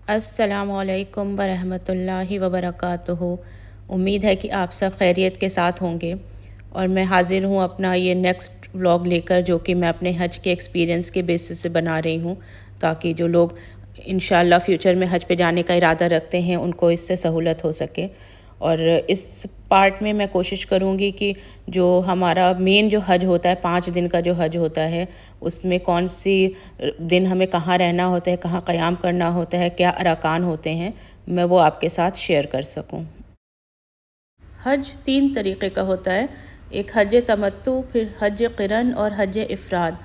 अस्सलामुअलैकुम वरहमतुल्लाहि वबरकातुहू। उम्मीद है कि आप सब खैरियत के साथ होंगे और मैं हाज़िर हूँ अपना ये नेक्स्ट व्लॉग लेकर, जो कि मैं अपने हज के एक्सपीरियंस के बेसिस पे बना रही हूँ, ताकि जो लोग इंशाल्लाह फ्यूचर में हज पे जाने का इरादा रखते हैं उनको इससे सहूलत हो सके। और इस पार्ट में मैं कोशिश करूँगी कि जो हमारा मेन जो हज होता है, 5 दिन का जो हज होता है, उसमें कौन सी दिन हमें कहाँ रहना होता है, कहाँ क़याम करना होता है, क्या अरकान होते हैं, मैं वो आपके साथ शेयर कर सकूँ। हज 3 तरीक़े का होता है। एक हज तमत्तु, फिर हज क़िरन और हज इफ़राद।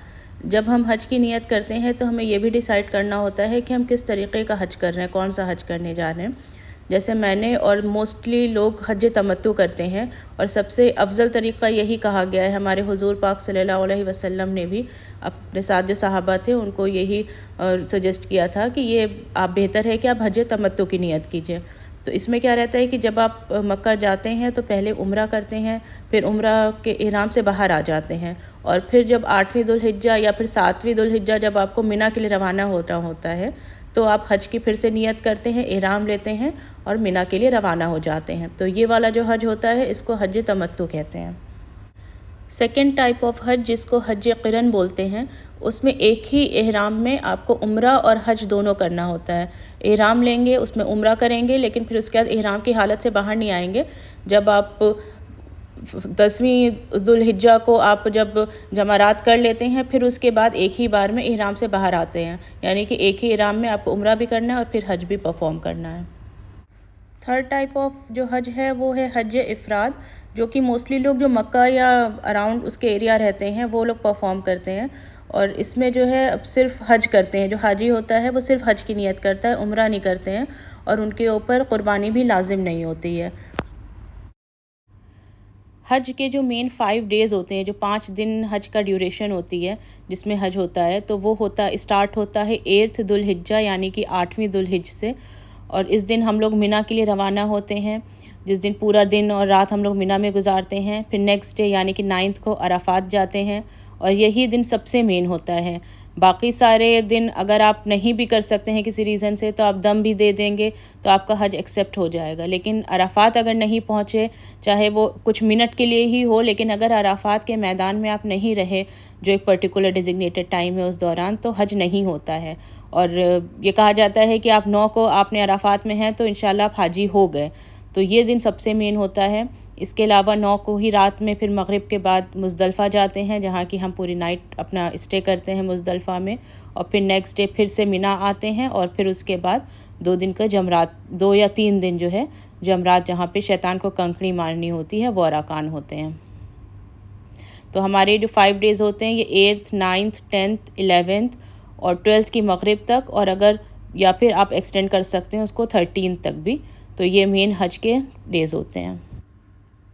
जब हम हज की नियत करते हैं तो हमें ये भी डिसाइड करना होता है कि हम किस तरीक़े का हज कर रहे हैं, कौन सा हज करने जा रहे हैं। जैसे मैंने और मोस्टली लोग हज तमत्तु करते हैं और सबसे अफ़ज़ल तरीक़ा यही कहा गया है। हमारे हुज़ूर पाक सल्लल्लाहु अलैहि वसल्लम ने भी अपने साथ जो सहाबा थे उनको यही सजेस्ट किया था कि ये आप बेहतर है कि आप हज तमत्तु की नियत कीजिए। तो इसमें क्या रहता है कि जब आप मक्का जाते हैं तो पहले उम्रा करते हैं, फिर उम्रा के इहराम से बाहर आ जाते हैं और फिर जब 8वीं दुल्हिज्जा या फिर 7वीं दुल्हिज्जा जब आपको मिना के लिए रवाना होता है तो आप हज की फिर से नियत करते हैं, इहराम लेते हैं और मिना के लिए रवाना हो जाते हैं। तो ये वाला जो हज होता है इसको हज तमत्तु कहते हैं। सेकेंड टाइप ऑफ हज जिसको हज क़िरन बोलते हैं, उसमें एक ही इहराम में आपको उम्रा और हज दोनों करना होता है। इहराम लेंगे, उसमें उम्रा करेंगे, लेकिन फिर उसके बाद इहराम की हालत से बाहर नहीं आएंगे। जब आप 10वीं दुल्हिज्जा को आप जब जमारात कर लेते हैं, फिर उसके बाद एक ही बार में इहराम से बाहर आते हैं, यानी कि एक ही इहराम में आपको उम्रा भी करना है और फिर हज भी परफॉर्म करना है। थर्ड टाइप ऑफ जो हज है वो है हज इफ़राद, जो कि मोस्टली लोग जो मक्का या अराउंड उसके एरिया रहते हैं वो लोग परफॉर्म करते हैं। और इसमें जो है अब सिर्फ हज करते हैं, जो हाजी होता है वो सिर्फ हज की नियत करता है, उम्रा नहीं करते हैं और उनके ऊपर क़ुरबानी भी लाजिम नहीं होती है। हज के जो मेन 5 डेज़ होते हैं, जो 5 दिन हज का ड्यूरेशन होती है जिसमें हज होता है, तो वो स्टार्ट होता है 8th दुल्हिज्जा यानी कि 8वीं दुल्हिज से। और इस दिन हम लोग मिना के लिए रवाना होते हैं, जिस दिन पूरा दिन और रात हम लोग मिना में गुजारते हैं। फिर नेक्स्ट डे यानी कि 9th को अराफात जाते हैं और यही दिन सबसे मेन होता है। बाकी सारे दिन अगर आप नहीं भी कर सकते हैं किसी रीज़न से, तो आप दम भी दे देंगे तो आपका हज एक्सेप्ट हो जाएगा। लेकिन अराफात अगर नहीं पहुँचे, चाहे वो कुछ मिनट के लिए ही हो, लेकिन अगर अराफात के मैदान में आप नहीं रहे जो एक पर्टिकुलर डिजिग्नेटेड टाइम है उस दौरान, तो हज नहीं होता है। और ये कहा जाता है कि आप 9 को आपने अराफात में हैं तो इंशाल्लाह आप हाजी हो गए। तो ये दिन सबसे मेन होता है। इसके अलावा 9 को ही रात में फिर मगरिब के बाद मुज़दलिफ़ा जाते हैं, जहाँ की हम पूरी नाइट अपना स्टे करते हैं मुज़दलिफ़ा में। और फिर नेक्स्ट डे फिर से मिना आते हैं और फिर उसके बाद 2 दिन का जमरात, 2 या 3 दिन जो है जमरात, जहाँ पे शैतान को कंकड़ी मारनी होती है, वो अरकान होते हैं। तो हमारे जो 5 डेज़ होते हैं ये 8th, 9th, 10th, 11th और 12th की मगरिब तक, और अगर या फिर आप एक्सटेंड कर सकते हैं उसको 13th तक भी। तो ये मेन हज के डेज़ होते हैं।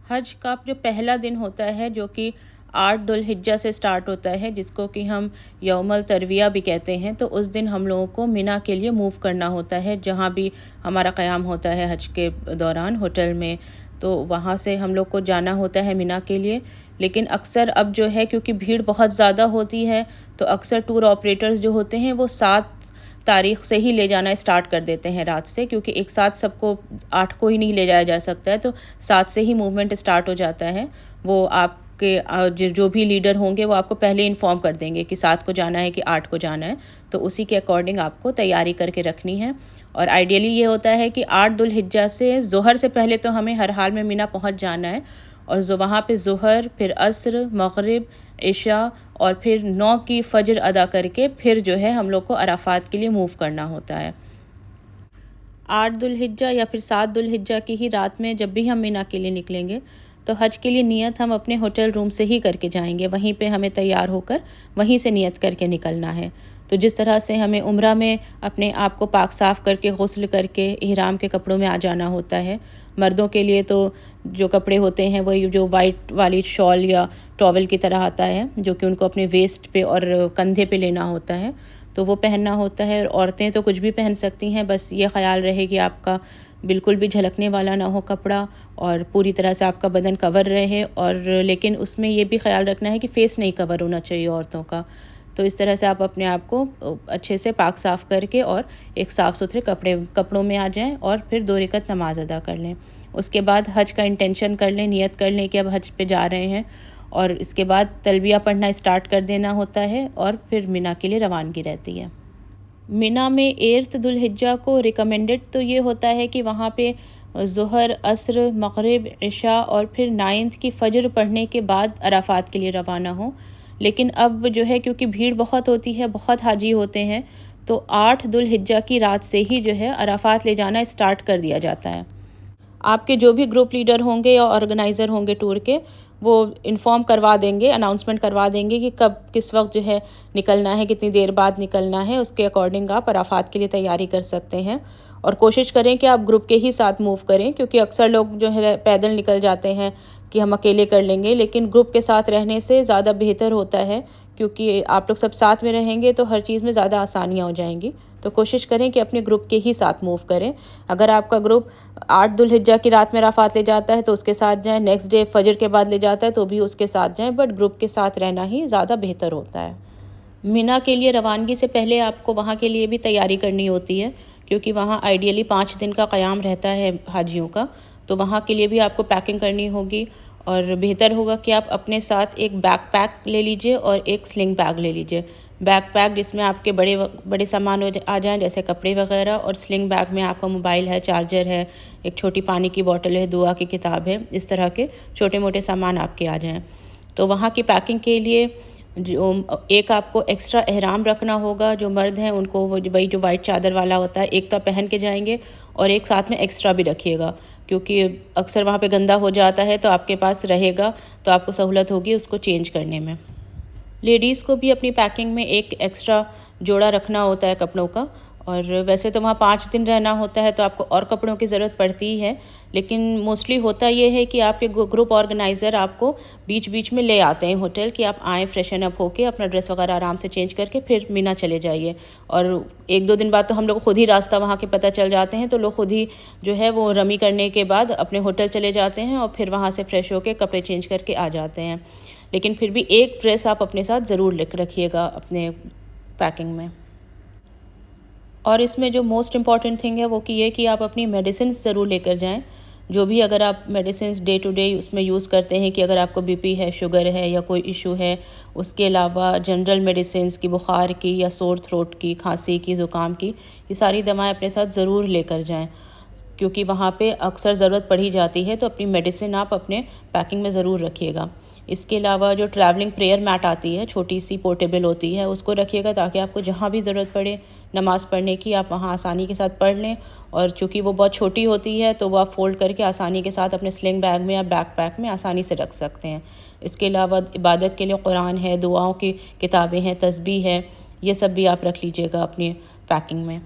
हज का जो पहला दिन होता है, जो कि 8 दुल्हिज्जा से स्टार्ट होता है, जिसको कि हम यौमुल तरविया भी कहते हैं, तो उस दिन हम लोगों को मिना के लिए मूव करना होता है, जहाँ भी हमारा क़याम होता है हज के दौरान होटल में। तो वहाँ से हम लोग को जाना होता है मिना के लिए। लेकिन अक्सर अब जो है, क्योंकि भीड़ बहुत ज़्यादा होती है, तो अक्सर टूर ऑपरेटर्स जो होते हैं वो 7 तारीख़ से ही ले जाना स्टार्ट कर देते हैं रात से, क्योंकि एक साथ सबको 8 को ही नहीं ले जाया जा सकता है, तो 7 से ही मूवमेंट स्टार्ट हो जाता है। वो आपके जो भी लीडर होंगे वो आपको पहले इन्फॉर्म कर देंगे कि 7 को जाना है कि 8 को जाना है, तो उसी के अकॉर्डिंग आपको तैयारी करके रखनी है। और आइडियली ये होता है कि 8 दुल्हिज्जा से ज़ोहर से पहले तो हमें हर हाल में मिना पहुंच जाना है, और वहाँ पे ज़ोहर, फिर असर, मगरिब, इशा और फिर 9 की फ़जर अदा करके फिर जो है हम लोग को अराफात के लिए मूव करना होता है। 8 दुल्हिज्जा या फिर 7 दुल्हिज्जा की ही रात में जब भी हम मिना के लिए निकलेंगे, तो हज के लिए नियत हम अपने होटल रूम से ही करके जाएंगे। वहीं पे हमें तैयार होकर वहीं से नियत करके निकलना है। तो जिस तरह से हमें उम्रा में अपने आप को पाक साफ़ करके गुस्ल करके इहराम के कपड़ों में आ जाना होता है। मर्दों के लिए तो जो कपड़े होते हैं वही जो वाइट वाली शॉल या टॉवल की तरह आता है, जो कि उनको अपने वेस्ट पे और कंधे पे लेना होता है, तो वो पहनना होता है। और औरतें तो कुछ भी पहन सकती हैं, बस ये ख्याल रहे कि आपका बिल्कुल भी झलकने वाला ना हो कपड़ा और पूरी तरह से आपका बदन कवर रहे। और लेकिन उसमें ये भी ख्याल रखना है कि फ़ेस नहीं कवर होना चाहिए औरतों का। तो इस तरह से आप अपने आप को अच्छे से पाक साफ़ करके और एक साफ़ सुथरे कपड़ों में आ जाएं और फिर 2 रकात नमाज़ अदा कर लें। उसके बाद हज का इंटेंशन कर लें, नियत कर लें कि अब हज पे जा रहे हैं, और इसके बाद तलबिया पढ़ना स्टार्ट कर देना होता है और फिर मिना के लिए रवानगी रहती है। मिना में 8 दुल्हिज्जा को रिकमेंडेड तो ये होता है कि वहाँ पे ज़ोहर, असर, मग़रिब, इशा और फिर 9th की फ़जर पढ़ने के बाद अराफ़ात के लिए रवाना हो। लेकिन अब जो है क्योंकि भीड़ बहुत होती है, बहुत हाजी होते हैं, तो 8 दुल्हिज्जा की रात से ही जो है अराफ़ात ले जाना स्टार्ट कर दिया जाता है। आपके जो भी ग्रुप लीडर होंगे या ऑर्गेनाइज़र होंगे टूर के, वो इन्फॉर्म करवा देंगे, अनाउंसमेंट करवा देंगे कि कब किस वक्त जो है निकलना है, कितनी देर बाद निकलना है। उसके अकॉर्डिंग आप अराफ़ात के लिए तैयारी कर सकते हैं। और कोशिश करें कि आप ग्रुप के ही साथ मूव करें, क्योंकि अक्सर लोग जो है पैदल निकल जाते हैं कि हम अकेले कर लेंगे, लेकिन ग्रुप के साथ रहने से ज़्यादा बेहतर होता है, क्योंकि आप लोग सब साथ में रहेंगे तो हर चीज़ में ज़्यादा आसानियाँ हो जाएंगी। तो कोशिश करें कि अपने ग्रुप के ही साथ मूव करें। अगर आपका ग्रुप 8 दुल्हिज्जा की रात में अराफ़ात ले जाता है तो उसके साथ जाएं, नेक्स्ट डे फजर के बाद ले जाता है तो भी उसके साथ जाएं, बट ग्रुप के साथ रहना ही ज़्यादा बेहतर होता है। मिना के लिए रवानगी से पहले आपको वहाँ के लिए भी तैयारी करनी होती है, क्योंकि वहाँ आइडियली 5 दिन का क़याम रहता है हाजियों का, तो वहाँ के लिए भी आपको पैकिंग करनी होगी। और बेहतर होगा कि आप अपने साथ एक बैकपैक ले लीजिए और एक स्लिंग बैग ले लीजिए। बैकपैक जिसमें आपके बड़े बड़े सामान आ जाएं, जैसे कपड़े वगैरह, और स्लिंग बैग में आपका मोबाइल है, चार्जर है, एक छोटी पानी की बोतल है, दुआ की किताब है, इस तरह के छोटे मोटे सामान आपके आ जाएं। तो वहाँ की पैकिंग के लिए जो एक आपको एक्स्ट्रा एहराम रखना होगा। जो मर्द हैं उनको वही जो वाइट चादर वाला होता है, एक तो पहन के जाएंगे और एक साथ में एक्स्ट्रा भी रखिएगा, क्योंकि अक्सर वहाँ पे गंदा हो जाता है, तो आपके पास रहेगा तो आपको सहूलत होगी उसको चेंज करने में। लेडीज़ को भी अपनी पैकिंग में एक एक्स्ट्रा जोड़ा रखना होता है कपड़ों का। और वैसे तो वहाँ 5 दिन रहना होता है तो आपको और कपड़ों की ज़रूरत पड़ती ही है, लेकिन मोस्टली होता ये है कि आपके ग्रुप ऑर्गेनाइज़र आपको बीच बीच में ले आते हैं होटल, कि आप आएँ, फ्रेशन अप होके अपना ड्रेस वगैरह आराम से चेंज करके फिर मीना चले जाइए। और 1-2 दिन बाद तो हम लोग खुद ही रास्ता वहाँ के पता चल जाते हैं, तो लोग खुद ही जो है वो रमी करने के बाद अपने होटल चले जाते हैं और फिर वहाँ से फ्रेश होके कपड़े चेंज करके आ जाते हैं। लेकिन फिर भी एक ड्रेस आप अपने साथ ज़रूर रखिएगा अपने पैकिंग में। और इसमें जो मोस्ट इम्पॉर्टेंट थिंग है वो कि ये कि आप अपनी मेडिसिन ज़रूर लेकर जाएं। जो भी अगर आप मेडिसिन डे टू डे उसमें यूज़ करते हैं, कि अगर आपको बीपी है, शुगर है या कोई इशू है, उसके अलावा जनरल मेडिसिन की, बुखार की या सोर थ्रोट की, खांसी की, ज़ुकाम की, ये सारी दवाएं अपने साथ ज़रूर लेकर जाएं, क्योंकि वहाँ पे अक्सर ज़रूरत पड़ी जाती है। तो अपनी मेडिसिन आप अपने पैकिंग में ज़रूर रखिएगा। इसके अलावा जो ट्रैवलिंग प्रेयर मैट आती है, छोटी सी पोर्टेबल होती है, उसको रखिएगा, ताकि आपको जहाँ भी ज़रूरत पड़े नमाज़ पढ़ने की, आप वहाँ आसानी के साथ पढ़ लें। और चूँकि वो बहुत छोटी होती है तो वो आप फ़ोल्ड करके आसानी के साथ अपने स्लिंग बैग में या बैकपैक में आसानी से रख सकते हैं। इसके अलावा इबादत के लिए कुरान है, दुआओं की किताबें हैं, तस्बीह है, ये सब भी आप रख लीजिएगा अपनी पैकिंग में।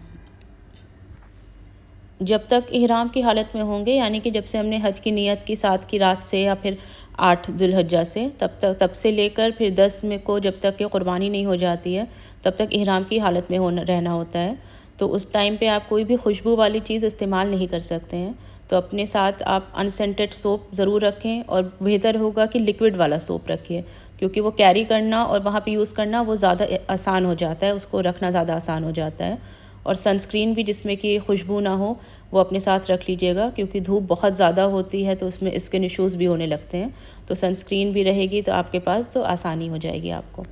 जब तक इहराम की हालत में होंगे, यानी कि जब से हमने हज की नियत की 7 की रात से या फिर 8 दुल्हिज्जा से, तब से लेकर फिर 10 में को जब तक कि कुर्बानी नहीं हो जाती है, तब तक इहराम की हालत में रहना होता है। तो उस टाइम पे आप कोई भी खुशबू वाली चीज़ इस्तेमाल नहीं कर सकते हैं। तो अपने साथ आप अनसेंटेड सोप ज़रूर रखें, और बेहतर होगा कि लिक्विड वाला सोप रखिए, क्योंकि वो कैरी करना और वहाँ पे यूज़ करना वो ज़्यादा आसान हो जाता है, उसको रखना ज़्यादा आसान हो जाता है। और सनस्क्रीन भी जिसमें कि खुशबू ना हो वो अपने साथ रख लीजिएगा, क्योंकि धूप बहुत ज़्यादा होती है तो उसमें स्किन इश्यूज़ भी होने लगते हैं। तो सनस्क्रीन भी रहेगी तो आपके पास तो आसानी हो जाएगी आपको।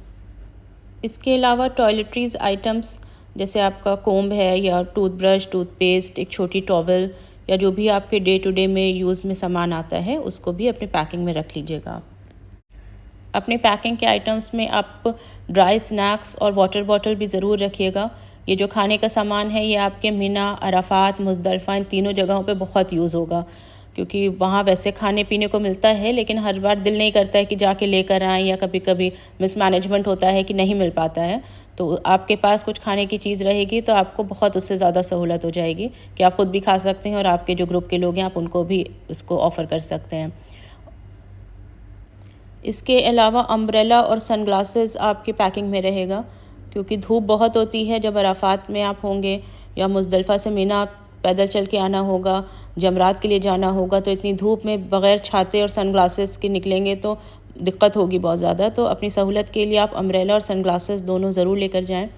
इसके अलावा टॉयलेटरीज़ आइटम्स जैसे आपका कोम्ब है या टूथब्रश, टूथपेस्ट, एक छोटी टॉवल या जो भी आपके डे टू डे में यूज़ में सामान आता है, उसको भी अपने पैकिंग में रख लीजिएगा। अपने पैकिंग के आइटम्स में आप ड्राई स्नैक्स और वाटर बॉटल भी ज़रूर रखिएगा। ये जो खाने का सामान है ये आपके मिना, अराफात, मुज़दलिफ़ा, इन तीनों जगहों पे बहुत यूज़ होगा, क्योंकि वहाँ वैसे खाने पीने को मिलता है, लेकिन हर बार दिल नहीं करता है कि जाके लेकर आएँ, या कभी कभी मिसमैनेजमेंट होता है कि नहीं मिल पाता है। तो आपके पास कुछ खाने की चीज़ रहेगी तो आपको बहुत उससे ज़्यादा सहूलत हो जाएगी कि आप ख़ुद भी खा सकते हैं और आपके जो ग्रुप के लोग हैं आप उनको भी उसको ऑफ़र कर सकते हैं। इसके अलावा अम्ब्रेला और सनग्लासेस आपकी पैकिंग में रहेगा, क्योंकि धूप बहुत होती है जब अराफात में आप होंगे, या मुज़दलिफ़ा से मिना पैदल चल के आना होगा, जमरात के लिए जाना होगा, तो इतनी धूप में बग़ैर छाते और सनग्लासेस के निकलेंगे तो दिक्कत होगी बहुत ज़्यादा। तो अपनी सहूलत के लिए आप अम्ब्रेला और सनग्लासेस दोनों ज़रूर लेकर जाएं।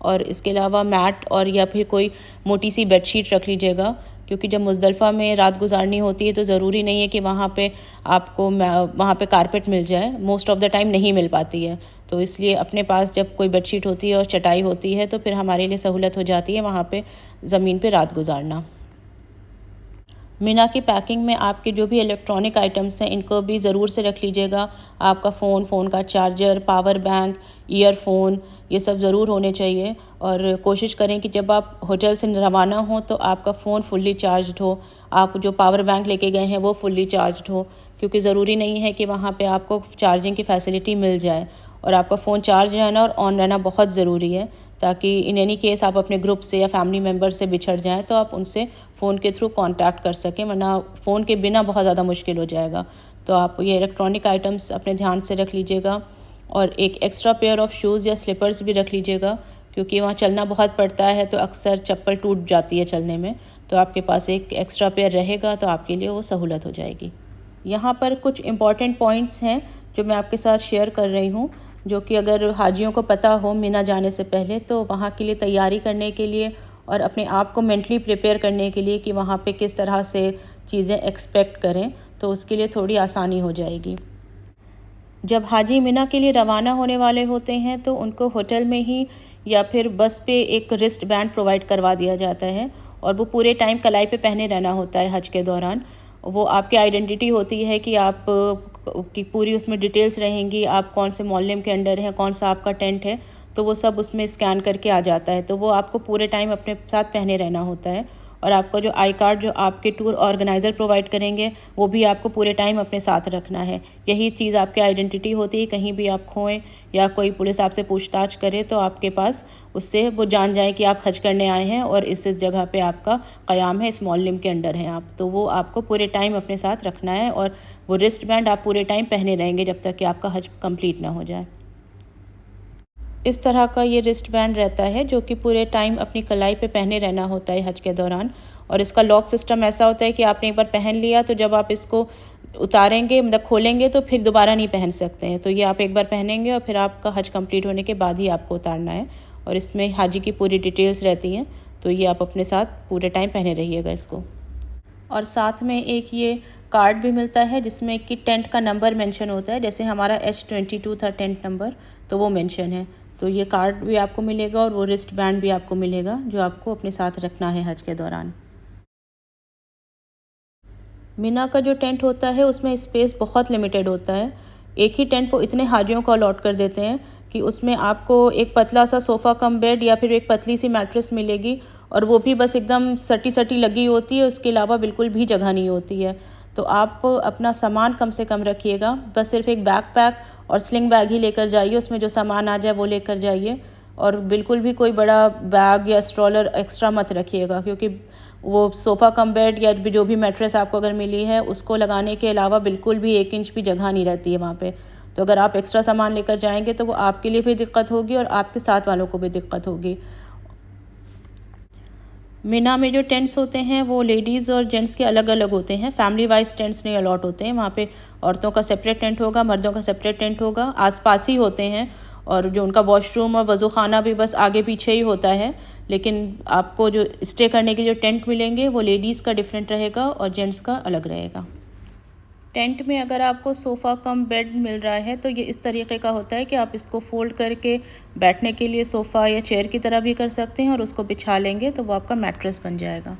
और इसके अलावा मैट और या फिर कोई मोटी सी बेडशीट रख लीजिएगा, क्योंकि जब मुज़दलिफ़ा में रात गुजारनी होती है तो ज़रूरी नहीं है कि वहाँ पे आपको वहाँ पे कारपेट मिल जाए। मोस्ट ऑफ़ द टाइम नहीं मिल पाती है। तो इसलिए अपने पास जब कोई बेडशीट होती है और चटाई होती है तो फिर हमारे लिए सहूलत हो जाती है वहाँ पे ज़मीन पे रात गुजारना। मीना की पैकिंग में आपके जो भी इलेक्ट्रॉनिक आइटम्स हैं इनको भी ज़रूर से रख लीजिएगा। आपका फ़ोन का चार्जर, पावर बैंक, ईयरफ़ोन, ये सब ज़रूर होने चाहिए। और कोशिश करें कि जब आप होटल से रवाना हों तो आपका फ़ोन फुल्ली चार्ज्ड हो, आप जो पावर बैंक लेके गए हैं वो फुल्ली चार्ज्ड हो, क्योंकि ज़रूरी नहीं है कि वहाँ पे आपको चार्जिंग की फ़ैसिलिटी मिल जाए। और आपका फ़ोन चार्ज रहना और ऑन रहना बहुत ज़रूरी है, ताकि इन एनी केस आप अपने ग्रुप से या फैमिली मेम्बर से बिछड़ जाएं तो आप उनसे फ़ोन के थ्रू कांटेक्ट कर सकें, वरना फ़ोन के बिना बहुत ज़्यादा मुश्किल हो जाएगा। तो आप ये इलेक्ट्रॉनिक आइटम्स अपने ध्यान से रख लीजिएगा। और एक एक्स्ट्रा पेयर ऑफ़ शूज़ या स्लीपर्स भी रख लीजिएगा, क्योंकि वहाँ चलना बहुत पड़ता है तो अक्सर चप्पल टूट जाती है चलने में। तो आपके पास एक एक्स्ट्रा पेयर रहेगा तो आपके लिए वो सहूलत हो जाएगी। यहाँ पर कुछ इम्पॉर्टेंट पॉइंट्स हैं जो मैं आपके साथ शेयर कर रही हूँ, जो कि अगर हाजियों को पता हो मीना जाने से पहले तो वहाँ के लिए तैयारी करने के लिए और अपने आप को मेंटली प्रिपेयर करने के लिए कि वहाँ पे किस तरह से चीज़ें एक्सपेक्ट करें, तो उसके लिए थोड़ी आसानी हो जाएगी। जब हाजी मीना के लिए रवाना होने वाले होते हैं तो उनको होटल में ही या फिर बस पे एक रिस्ट बैंड प्रोवाइड करवा दिया जाता है, और वो पूरे टाइम कलाई पे पहने रहना होता है हज के दौरान। वो आपकी आइडेंटिटी होती है कि आप की पूरी उसमें डिटेल्स रहेंगी, आप कौन से मोहल्ले के अंडर हैं, कौन सा आपका टेंट है, तो वो सब उसमें स्कैन करके आ जाता है। तो वो आपको पूरे टाइम अपने साथ पहने रहना होता है। और आपका जो आई कार्ड जो आपके टूर ऑर्गेनाइज़र प्रोवाइड करेंगे वो भी आपको पूरे टाइम अपने साथ रखना है। यही चीज़ आपकी आइडेंटिटी होती है। कहीं भी आप खोएं या कोई पुलिस आपसे पूछताछ करे तो आपके पास उससे वो जान जाए कि आप हज करने आए हैं और इस जगह पे आपका क़याम है, इस मोहल्ले के अंडर हैं आप। तो वो आपको पूरे टाइम अपने साथ रखना है, और वो रिस्ट बैंड आप पूरे टाइम पहने रहेंगे जब तक कि आपका हज कंप्लीट ना हो जाए। इस तरह का ये रिस्ट बैंड रहता है जो कि पूरे टाइम अपनी कलाई पे पहने रहना होता है हज के दौरान। और इसका लॉक सिस्टम ऐसा होता है कि आपने एक बार पहन लिया तो जब आप इसको उतारेंगे, मतलब खोलेंगे, तो फिर दोबारा नहीं पहन सकते हैं। तो ये आप एक बार पहनेंगे और फिर आपका हज कंप्लीट होने के बाद ही आपको उतारना है। और इसमें हाजी की पूरी डिटेल्स रहती हैं, तो ये आप अपने साथ पूरे टाइम पहने रहिएगा इसको। और साथ में एक ये कार्ड भी मिलता है जिसमें कि टेंट का नंबर मेंशन होता है। जैसे हमारा H22 था टेंट नंबर, तो वो मेंशन है। तो ये कार्ड भी आपको मिलेगा और वो रिस्ट बैंड भी आपको मिलेगा जो आपको अपने साथ रखना है हज के दौरान। मीना का जो टेंट होता है उसमें स्पेस बहुत लिमिटेड होता है। एक ही टेंट वो इतने हाजियों को अलॉट कर देते हैं कि उसमें आपको एक पतला सा सोफ़ा कम बेड या फिर एक पतली सी मैट्रेस मिलेगी, और वो भी बस एकदम सटी सटी लगी होती है, उसके अलावा बिल्कुल भी जगह नहीं होती है। तो आप अपना सामान कम से कम रखिएगा, बस सिर्फ एक बैकपैक और स्लिंग बैग ही लेकर जाइए, उसमें जो सामान आ जाए वो लेकर जाइए। और बिल्कुल भी कोई बड़ा बैग या स्ट्रॉलर एक्स्ट्रा मत रखिएगा, क्योंकि वो सोफ़ा कम बेड या जो भी मैट्रेस आपको अगर मिली है उसको लगाने के अलावा बिल्कुल भी 1 इंच भी जगह नहीं रहती है वहाँ पे। तो अगर आप एक्स्ट्रा सामान लेकर जाएंगे तो वो आपके लिए भी दिक्कत होगी और आपके साथ वालों को भी दिक्कत होगी। मीना में जो टेंट्स होते हैं वो लेडीज़ और जेंट्स के अलग अलग होते हैं, फैमिली वाइज टेंट्स नहीं अलॉट होते हैं। वहाँ पे औरतों का सेपरेट टेंट होगा, मर्दों का सेपरेट टेंट होगा, आसपास ही होते हैं। और जो उनका वॉशरूम और वज़ू खाना भी बस आगे पीछे ही होता है। लेकिन आपको जो स्टे करने के जो टेंट मिलेंगे वो लेडीज़ का डिफरेंट रहेगा और जेंट्स का अलग रहेगा। टेंट में अगर आपको सोफ़ा कम बेड मिल रहा है तो ये इस तरीके का होता है कि आप इसको फ़ोल्ड करके बैठने के लिए सोफ़ा या चेयर की तरह भी कर सकते हैं, और उसको बिछा लेंगे तो वो आपका मैट्रेस बन जाएगा।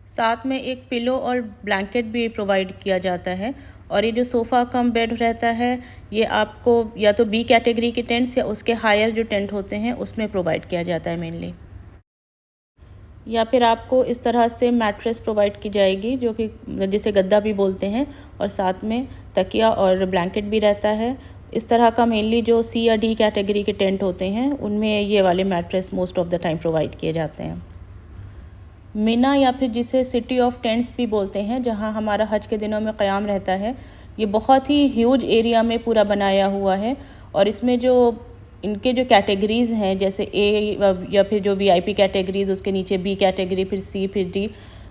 साथ में एक पिलो और ब्लैंकेट भी प्रोवाइड किया जाता है। और ये जो सोफ़ा कम बेड रहता है ये आपको या तो बी कैटेगरी के टेंट्स या उसके हायर जो टेंट होते हैं उसमें प्रोवाइड किया जाता है मेनली। या फिर आपको इस तरह से मैट्रेस प्रोवाइड की जाएगी जो कि जिसे गद्दा भी बोलते हैं, और साथ में तकिया और ब्लैंकेट भी रहता है। इस तरह का मेनली जो C या D कैटेगरी के टेंट होते हैं उनमें ये वाले mattress most of the time provide किए जाते हैं। मीना या फिर जिसे सिटी ऑफ टेंट्स भी बोलते हैं, जहां हमारा हज के दिनों में क़याम रहता है, ये बहुत ही ह्यूज एरिया में पूरा बनाया हुआ है। और इसमें जो इनके जो कैटेगरीज़ हैं जैसे A या फिर जो VIP कैटेगरीज़, उसके नीचे B कैटेगरी, फिर C, फिर D,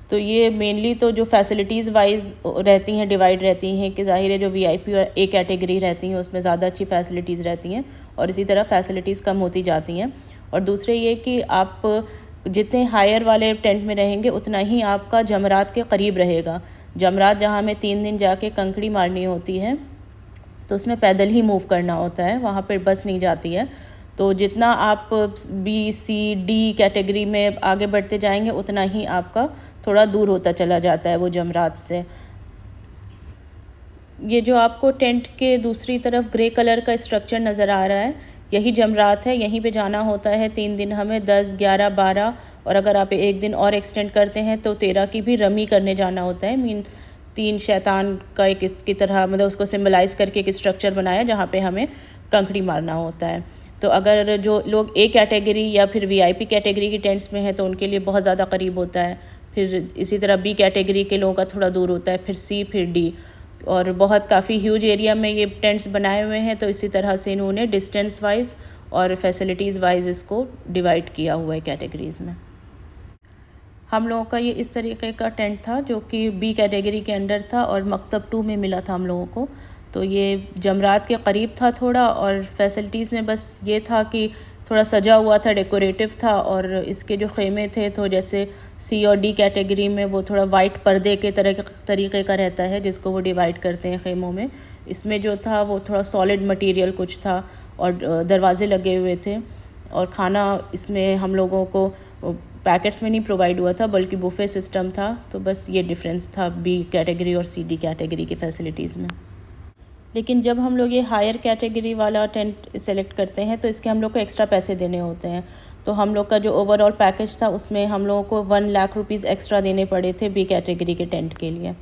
तो ये मेनली तो जो फैसिलिटीज़ वाइज रहती हैं, डिवाइड रहती हैं कि ज़ाहिर है जो वीआईपी और ए कैटेगरी रहती हैं उसमें ज़्यादा अच्छी फैसिलिटीज़ रहती हैं और इसी तरह फैसिलिटीज़ कम होती जाती हैं। और दूसरे ये कि आप जितने हायर वाले टेंट में रहेंगे उतना ही आपका जमरात के करीब रहेगा। जमरात जहाँ हमें 3 दिन जाके कंकड़ी मारनी होती है तो उसमें पैदल ही मूव करना होता है, वहाँ पर बस नहीं जाती है। तो जितना आप बी सी डी कैटेगरी में आगे बढ़ते जाएंगे उतना ही आपका थोड़ा दूर होता चला जाता है वो जमरात से। ये जो आपको टेंट के दूसरी तरफ ग्रे कलर का स्ट्रक्चर नज़र आ रहा है, यही जमरात है। यहीं पे जाना होता है 3 दिन हमें, 10, 11, 12 और अगर आप एक दिन और एक्सटेंड करते हैं तो 13 की भी रमी करने जाना होता है। मीन 3 शैतान का एक की तरह, मतलब उसको सिम्बलाइज़ करके एक स्ट्रक्चर बनाया जहाँ पे हमें कंकड़ी मारना होता है। तो अगर जो लोग ए कैटेगरी या फिर वीआईपी कैटेगरी की टेंट्स में हैं तो उनके लिए बहुत ज़्यादा करीब होता है। फिर इसी तरह बी कैटेगरी के लोगों का थोड़ा दूर होता है, फिर सी, फिर डी। और बहुत काफ़ी ह्यूज एरिया में ये टेंट्स बनाए हुए हैं, तो इसी तरह से इन्होंने डिस्टेंस वाइज और फैसिलिटीज़ वाइज इसको डिवाइड किया हुआ है कैटेगरीज़ में। हम लोगों का ये इस तरीके का टेंट था जो कि बी कैटेगरी के अंडर था और मकतब 2 में मिला था हम लोगों को। तो ये जमरात के करीब था थोड़ा, और फैसिलिटीज़ में बस ये था कि थोड़ा सजा हुआ था, डेकोरेटिव था। और इसके जो ख़ेमे थे तो जैसे सी और डी कैटेगरी में वो थोड़ा वाइट पर्दे के तरीके का रहता है जिसको वो डिवाइड करते हैं ख़ेमों में। इसमें जो था वो थोड़ा सॉलिड मटेरियल कुछ था और दरवाजे लगे हुए थे। और खाना इसमें हम लोगों को पैकेट्स में नहीं प्रोवाइड हुआ था बल्कि बुफ़े सिस्टम था। तो बस ये डिफरेंस था बी कैटेगरी और सी डी कैटेगरी की फ़ैसिलिटीज़ में। लेकिन जब हम लोग ये हायर कैटेगरी वाला टेंट सेलेक्ट करते हैं तो इसके हम लोग को एक्स्ट्रा पैसे देने होते हैं। तो हम लोग का जो ओवरऑल पैकेज था उसमें हम लोगों को 1 लाख रुपीज़ एक्स्ट्रा देने पड़े थे बी कैटेगरी के टेंट के लिए।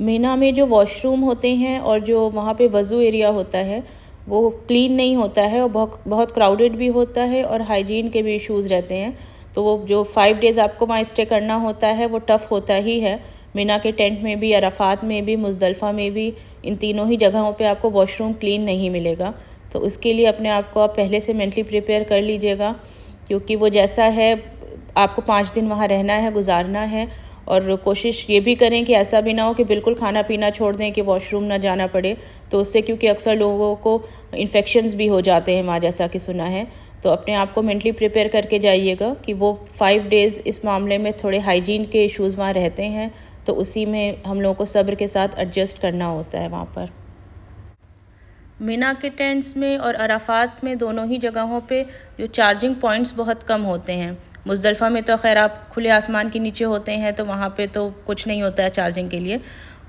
मीना में जो वॉशरूम होते हैं और जो वहाँ पे वज़ू एरिया होता है वो क्लीन नहीं होता है और बहुत क्राउडेड भी होता है और हाइजीन के भी इश्यूज़ रहते हैं। तो वो जो 5 डेज़ आपको वहाँ स्टे करना होता है वो टफ़ होता ही है। मीना के टेंट में भी, अराफात में भी, मुज़दलिफ़ा में भी, इन तीनों ही जगहों पे आपको वॉशरूम क्लीन नहीं मिलेगा। तो उसके लिए अपने आप को आप पहले से मेंटली प्रिपेयर कर लीजिएगा, क्योंकि वो जैसा है आपको 5 दिन वहाँ रहना है, गुजारना है। और कोशिश ये भी करें कि ऐसा भी ना हो कि बिल्कुल खाना पीना छोड़ दें कि वॉशरूम ना जाना पड़े। तो उससे, क्योंकि अक्सर लोगों को इन्फेक्शंस भी हो जाते हैं वहाँ, जैसा कि सुना है। तो अपने आप को मेंटली प्रिपेयर करके जाइएगा कि वो 5 डेज़ इस मामले में थोड़े हाइजीन के इश्यूज़ वहाँ रहते हैं, तो उसी में हम लोगों को सब्र के साथ एडजस्ट करना होता है वहाँ पर। मीना के टेंट्स में और अराफात में दोनों ही जगहों पे जो चार्जिंग पॉइंट्स बहुत कम होते हैं। मुज़दलिफ़ा में तो खैर आप खुले आसमान के नीचे होते हैं तो वहाँ पे तो कुछ नहीं होता है चार्जिंग के लिए,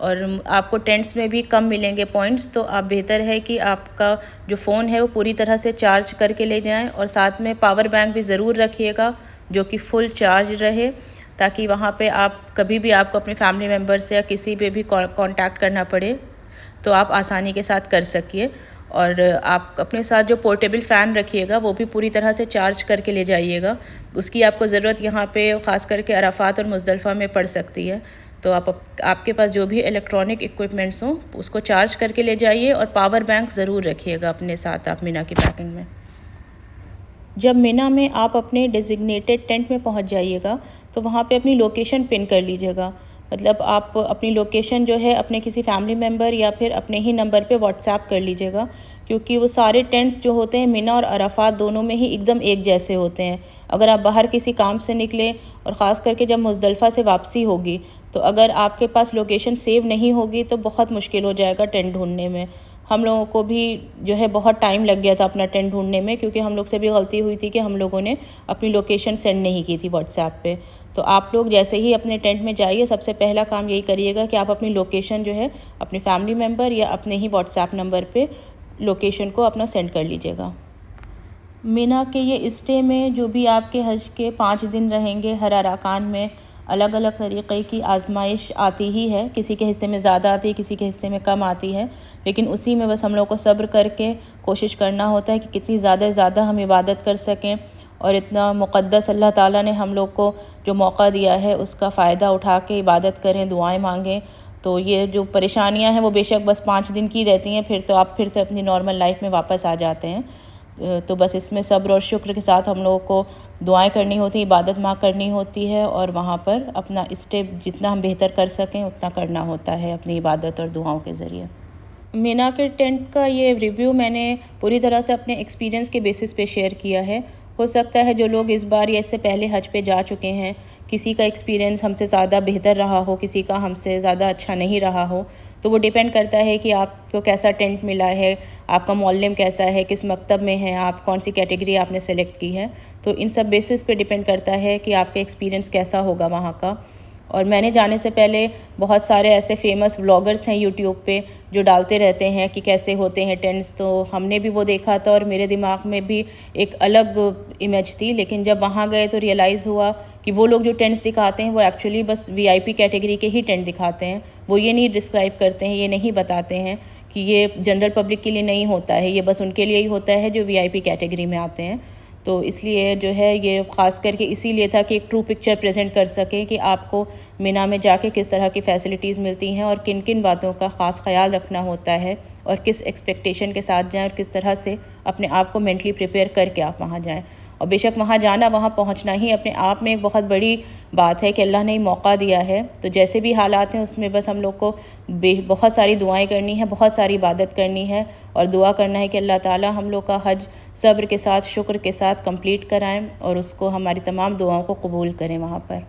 और आपको टेंट्स में भी कम मिलेंगे पॉइंट्स। तो आप बेहतर है कि आपका जो फ़ोन है वो पूरी तरह से चार्ज करके ले जाएं, और साथ में पावर बैंक भी ज़रूर रखिएगा जो कि फुल चार्ज रहे, ताकि वहाँ पे आप कभी भी आपको अपने फैमिली मेम्बर से या किसी पे भी कांटेक्ट करना पड़े तो आप आसानी के साथ कर सकिए। और आप अपने साथ जो पोर्टेबल फ़ैन रखिएगा वो भी पूरी तरह से चार्ज करके ले जाइएगा। उसकी आपको ज़रूरत यहाँ पे ख़ास करके अराफात और मुज़दलिफ़ा में पड़ सकती है। तो आपके पास जो भी इलेक्ट्रॉनिक इक्विपमेंट्स हों उसको चार्ज करके ले जाइए, और पावर बैंक ज़रूर रखिएगा अपने साथ आप मीना की पैकिंग में। जब मीना में आप अपने डेजिग्नेटेड टेंट में पहुँच जाइएगा तो वहाँ पे अपनी लोकेशन पिन कर लीजिएगा। मतलब आप अपनी लोकेशन जो है अपने किसी फैमिली मेम्बर या फिर अपने ही नंबर पे व्हाट्सएप कर लीजिएगा, क्योंकि वो सारे टेंट्स जो होते हैं मीना और अराफात दोनों में ही एकदम एक जैसे होते हैं। अगर आप बाहर किसी काम से निकले और ख़ास करके जब मुज़दलिफ़ा से वापसी होगी, तो अगर आपके पास लोकेशन सेव नहीं होगी तो बहुत मुश्किल हो जाएगा टेंट ढूंढने में। हम लोगों को भी जो है बहुत टाइम लग गया था अपना टेंट ढूंढने में, क्योंकि हम लोग से भी गलती हुई थी कि हम लोगों ने अपनी लोकेशन सेंड नहीं की थी व्हाट्सएप पे। तो आप लोग जैसे ही अपने टेंट में जाइए, सबसे पहला काम यही करिएगा कि आप अपनी लोकेशन जो है अपने फैमिली मेम्बर या अपने ही व्हाट्सएप नंबर पे लोकेशन को अपना सेंड कर लीजिएगा। मीना के ये स्टे में जो भी आपके हज के 5 दिन रहेंगे, हर अरकान में अलग अलग तरीक़े की आजमाइश आती ही है। किसी के हिस्से में ज़्यादा आती है, किसी के हिस्से में कम आती है, लेकिन उसी में बस हम लोग को सब्र करके कोशिश करना होता है कि कितनी ज़्यादा से ज़्यादा हम इबादत कर सकें। और इतना मुक़द्दस अल्लाह ताला ने हम लोग को जो मौका दिया है उसका फ़ायदा उठा के इबादत करें, दुआएं मांगें। तो ये जो परेशानियां हैं वो बेशक बस 5 दिन की रहती हैं, फिर तो आप फिर से अपनी नॉर्मल लाइफ में वापस आ जाते हैं। तो बस इसमें सब्र और शुक्र के साथ हम लोगों को दुआएं करनी होती हैं, इबादत माँ करनी होती है, और वहाँ पर अपना स्टेप जितना हम बेहतर कर सकें उतना करना होता है अपनी इबादत और दुआओं के ज़रिए। मीना के टेंट का ये रिव्यू मैंने पूरी तरह से अपने एक्सपीरियंस के बेसिस पे शेयर किया है। हो सकता है जो लोग इस बार या इससे पहले हज पे जा चुके हैं, किसी का एक्सपीरियंस हमसे ज़्यादा बेहतर रहा हो, किसी का हमसे ज़्यादा अच्छा नहीं रहा हो, तो वो डिपेंड करता है कि आपको कैसा टेंट मिला है, आपका मौल्लिम कैसा है, किस मकतब में है आप, कौन सी कैटेगरी आपने सेलेक्ट की है। तो इन सब बेसिस पे डिपेंड करता है कि आपका एक्सपीरियंस कैसा होगा वहाँ का। और मैंने जाने से पहले बहुत सारे ऐसे फेमस व्लॉगर्स हैं यूट्यूब पे जो डालते रहते हैं कि कैसे होते हैं टेंट्स, तो हमने भी वो देखा था और मेरे दिमाग में भी एक अलग इमेज थी। लेकिन जब वहाँ गए तो रियलाइज़ हुआ कि वो लोग जो टेंट्स दिखाते हैं वो एक्चुअली बस वीआईपी कैटेगरी के ही टेंट दिखाते हैं। वो ये नहीं डिस्क्राइब करते हैं, ये नहीं बताते हैं कि ये जनरल पब्लिक के लिए नहीं होता है, ये बस उनके लिए ही होता है जो वीआईपी कैटेगरी में आते हैं। तो इसलिए जो है ये ख़ास करके इसीलिए था कि एक ट्रू पिक्चर प्रेजेंट कर सकें कि आपको मीना में जाके किस तरह की फ़ैसिलिटीज़ मिलती हैं और किन किन बातों का ख़ास ख्याल रखना होता है और किस एक्सपेक्टेशन के साथ जाएं और किस तरह से अपने आप को मेंटली प्रिपेयर करके आप वहाँ जाएं। और बेशक वहाँ जाना, वहाँ पहुँचना ही अपने आप में एक बहुत बड़ी बात है कि अल्लाह ने मौका दिया है। तो जैसे भी हालात हैं उसमें बस हम लोग को बहुत सारी दुआएं करनी है, बहुत सारी इबादत करनी है और दुआ करना है कि अल्लाह ताला हम लोग का हज सब्र के साथ, शुक्र के साथ कंप्लीट कराएं और उसको हमारी तमाम दुआओं को कबूल करें वहाँ पर।